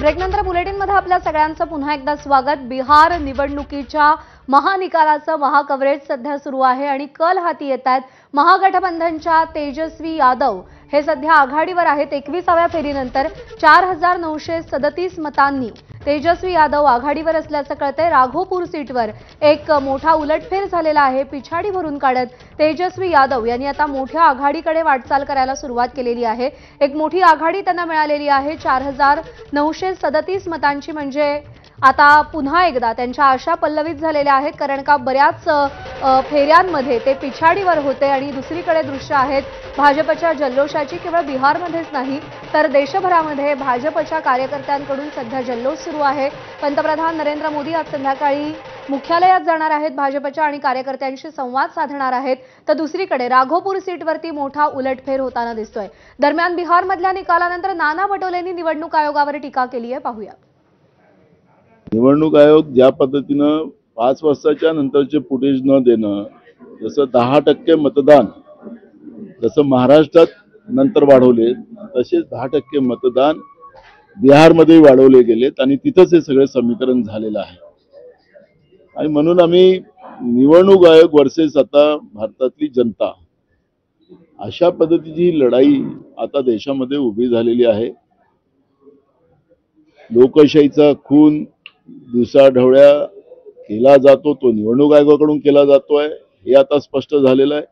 ब्रेकनंतर बुलेटिनमध्ये आपल्या सगळ्यांचं पुन्हा एकदा स्वागत। बिहार निवडणुकीच्या महानिकालाचं महाकव्हरेज सध्या सुरू आहे आणि कल हाती येतात। महागठबंधनच्या तेजस्वी यादव हे सध्या आघाडीवर आहेत। 21व्या फेरीनंतर 4937 मतांनी तेजस्वी यादव आघाडीवर असल्याचं कळतंय। राघोपूर सीटवर एक मोठा उलटफेर झालेला आहे। पिछाडी भरून काढत तेजस्वी यादव यांनी आता मोठ्या आघाडीकडे वाटचाल करायला सुरुवात केलेली आहे। एक मोठी आघाडी त्यांना मिळालेली आहे 4937 मतांची। म्हणजे आता पुन्हा एकदा त्यांच्या आशा पल्लवित झालेल्या आहेत, कारण का बऱ्याच फेऱ्यांमध्ये ते पिछाडीवर होते। आणि दुसरीकडे दृश्य आहेत भाजपच्या जल्लोषाची। केवळ बिहारमध्येच नाही तर देशभरामध्ये भाजपच्या कार्यकर्त्यांकडून सध्या जल्लोष सुरू आहे। पंतप्रधान नरेंद्र मोदी आज संध्याकाळी मुख्यालयात जाणार आहेत भाजपच्या आणि कार्यकर्त्यांशी संवाद साधणार आहेत। तर दुसरीकडे राघोपूर सीटवरती मोठा उलटफेर होताना दिसतोय। दरम्यान बिहारमधल्या निकालानंतर नाना पटोलेंनी निवडणूक आयोगावर टीका केली आहे, पाहूया। निवडणूक आयोग ज्या पद्धतीनं 5 वाजताच्या नंतरचे फुटेज न देणं, जसं 10% मतदान जसं महाराष्ट्रात नंतर वाढवले तसेच 10% मतदान बिहारमध्ये वाढवले गेलेत आणि तिथंच हे सगळे समीकरण झालेलं आहे। आणि म्हणून आम्ही निवडणूक आयोग वर्सेस आता भारतातली जनता अशा पद्धतीची ही लढाई आता देशामध्ये उभी झालेली आहे। लोकशाहीचा खून दिवसाढवळ्या केला जातो, तो निवडणूक आयोगाकडून केला जातोय हे आता स्पष्ट झालेलं आहे।